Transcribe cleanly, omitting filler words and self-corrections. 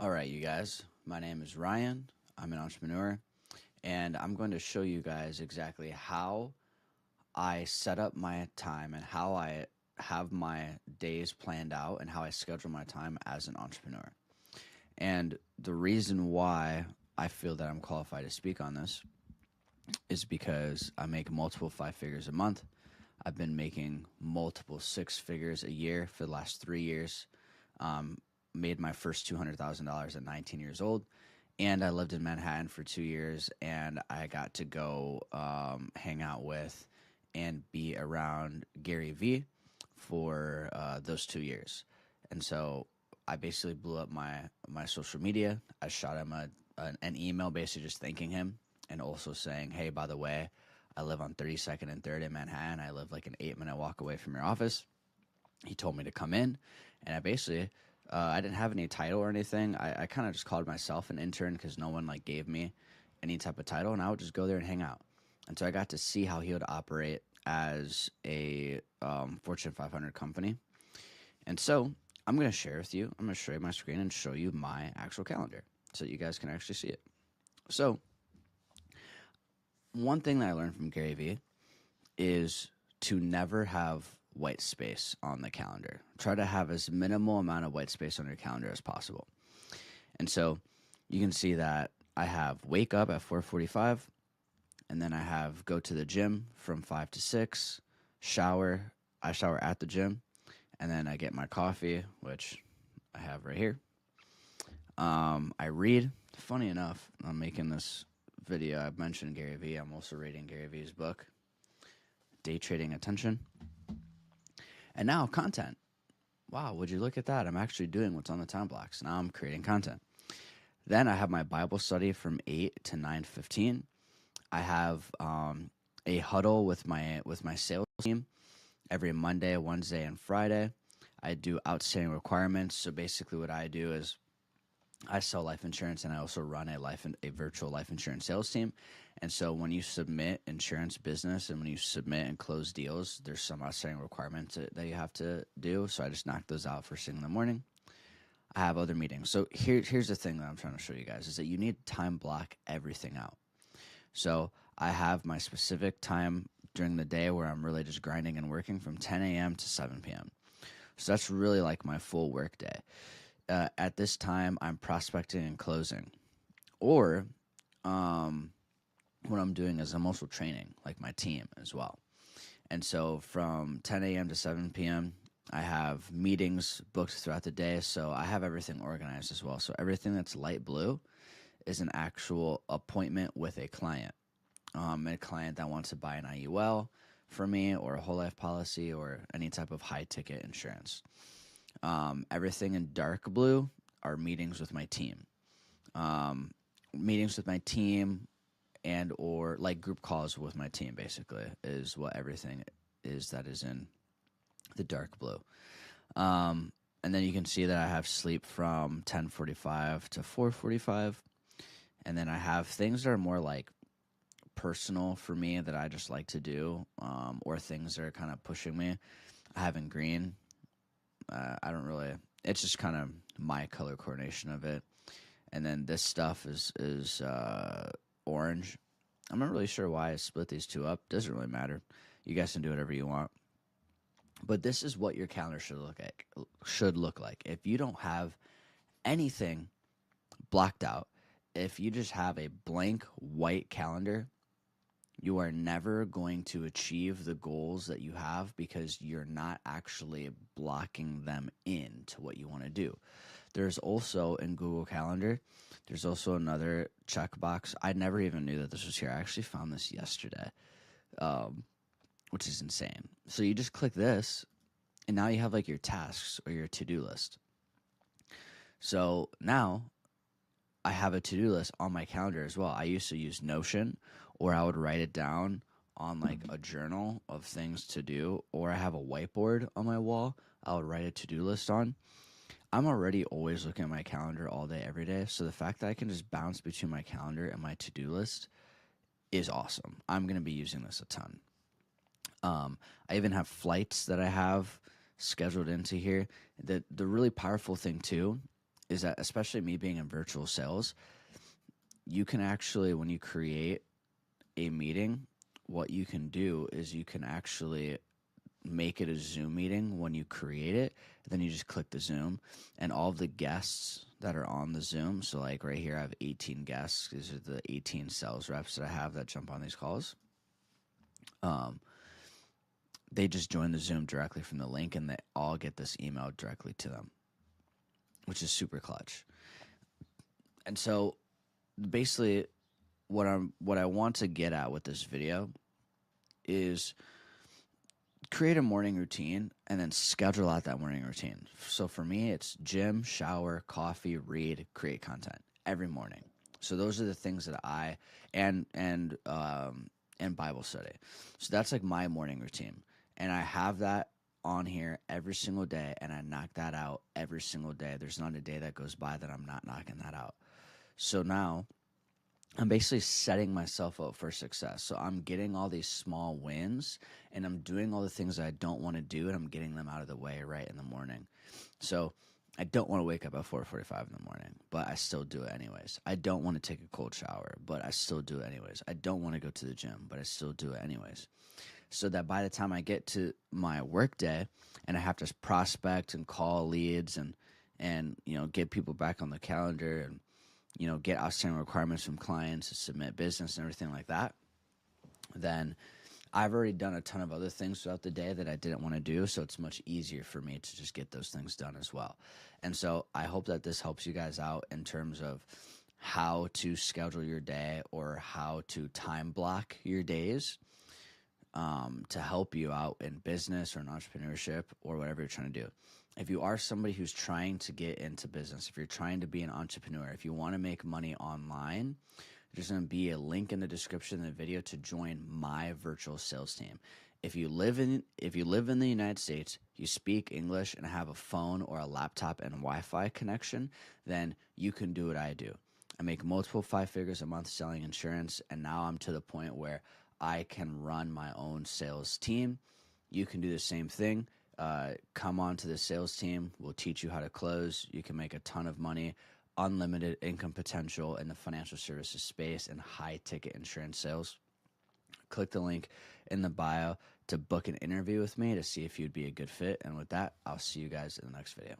All right, you guys. My name is Ryan. I'm an entrepreneur, and I'm going to show you guys exactly how I set up my time and how I have my days planned out and how I schedule my time as an entrepreneur. And the reason why I feel that I'm qualified to speak on this is because I make multiple five figures a month. I've been making multiple six figures a year for the last 3 years. Um, Made my first $200,000 at 19 years old, and I lived in Manhattan for 2 years, and I got to go hang out with and be around Gary Vee for those 2 years. And so I basically blew up my social media. I shot him an email basically just thanking him and also saying, hey, by the way, I live on 32nd and 3rd in Manhattan. I live like an 8-minute walk away from your office. He told me to come in, and I basically I didn't have any title or anything. I kind of just called myself an intern because no one like gave me any type of title, and I would just go there and hang out. And so I got to see how he would operate as a Fortune 500 company. And so I'm going to share with you. I'm going to show you my screen and show you my actual calendar so that you guys can actually see it. So one thing that I learned from Gary Vee is to never have white space on the calendar. Try to have as minimal amount of white space on your calendar as possible. And so you can see that I have wake up at 4:45, and then I have go to the gym from 5 to 6, shower. I shower at the gym, and then I get my coffee, which I have right here. I read. Funny enough, I'm making this video. I've mentioned Gary Vee. I'm also reading Gary Vee's book, Day Trading Attention. And now content. Wow, would you look at that? I'm actually doing what's on the time blocks. Now I'm creating content. Then I have my Bible study from 8 to 9:15. I have a huddle with my sales team every Monday, Wednesday, and Friday. I do outstanding requirements. So basically, what I do is I sell life insurance, and I also run a virtual life insurance sales team. And so when you submit insurance business and when you submit and close deals, there's some outstanding requirements that you have to do. So I just knock those out first thing in the morning. I have other meetings. So here's the thing that I'm trying to show you guys is that you need to time block everything out. So I have my specific time during the day where I'm really just grinding and working from 10 a.m. to 7 p.m. So that's really like my full work day. At this time, I'm prospecting and closing. Or what I'm doing is I'm also training like my team as well. And so from 10 a.m. to 7 p.m., I have meetings booked throughout the day. So I have everything organized as well. So everything that's light blue is an actual appointment with a client that wants to buy an IUL for me or a whole life policy or any type of high ticket insurance. Everything in dark blue are meetings with my team. Meetings with my team and or like group calls with my team basically is what everything is that is in the dark blue. And then you can see that I have sleep from 10:45 to 4:45. And then I have things that are more like personal for me that I just like to do, or things that are kind of pushing me. I have in green. I don't really. It's just kind of my color coordination of it. And then this stuff is orange. I'm not really sure why I split these two up. Doesn't really matter. You guys can do whatever you want. But this is what your calendar should look like. If you don't have anything blocked out, if you just have a blank white calendar, you are never going to achieve the goals that you have because you're not actually blocking them into what you want to do. There's also in Google Calendar, there's also another checkbox. I never even knew that this was here. I actually found this yesterday, which is insane. So you just click this, and now you have like your tasks or your to-do list. So now I have a to-do list on my calendar as well. I used to use Notion, or I would write it down on like a journal of things to do, or I have a whiteboard on my wall I would write a to-do list on. I'm already always looking at my calendar all day, every day. So the fact that I can just bounce between my calendar and my to-do list is awesome. I'm going to be using this a ton. I even have flights that I have scheduled into here. The really powerful thing too is that, especially me being in virtual sales, you can actually, when you create a meeting, what you can do is you can actually make it a Zoom meeting when you create it. Then you just click the Zoom, and all of the guests that are on the Zoom. So, like right here, I have 18 guests. These are the 18 sales reps that I have that jump on these calls. They just join the Zoom directly from the link, and they all get this email directly to them, which is super clutch. And so, basically, what I want to get at with this video is create a morning routine and then schedule out that morning routine. So for me, it's gym, shower, coffee, read, create content every morning. So those are the things that I and Bible study. So that's like my morning routine, and I have that on here every single day, and I knock that out every single day. There's not a day that goes by that I'm not knocking that out. So now I'm basically setting myself up for success. So I'm getting all these small wins, and I'm doing all the things that I don't want to do, and I'm getting them out of the way right in the morning. So I don't want to wake up at 4:45 in the morning, but I still do it anyways. I don't want to take a cold shower, but I still do it anyways. I don't want to go to the gym, but I still do it anyways. So that by the time I get to my work day and I have to prospect and call leads and get people back on the calendar and get outstanding requirements from clients to submit business and everything like that, then I've already done a ton of other things throughout the day that I didn't want to do, so it's much easier for me to just get those things done as well. And so I hope that this helps you guys out in terms of how to schedule your day or how to time block your days, to help you out in business or in entrepreneurship or whatever you're trying to do. If you are somebody who's trying to get into business, if you're trying to be an entrepreneur, if you want to make money online, there's going to be a link in the description of the video to join my virtual sales team. If you live in the United States, you speak English and have a phone or a laptop and Wi-Fi connection, then you can do what I do. I make multiple 5 figures a month selling insurance, and now I'm to the point where I can run my own sales team. You can do the same thing. Come on to the sales team. We'll teach you how to close. You can make a ton of money, unlimited income potential in the financial services space and high ticket insurance sales. Click the link in the bio to book an interview with me to see if you'd be a good fit. And with that, I'll see you guys in the next video.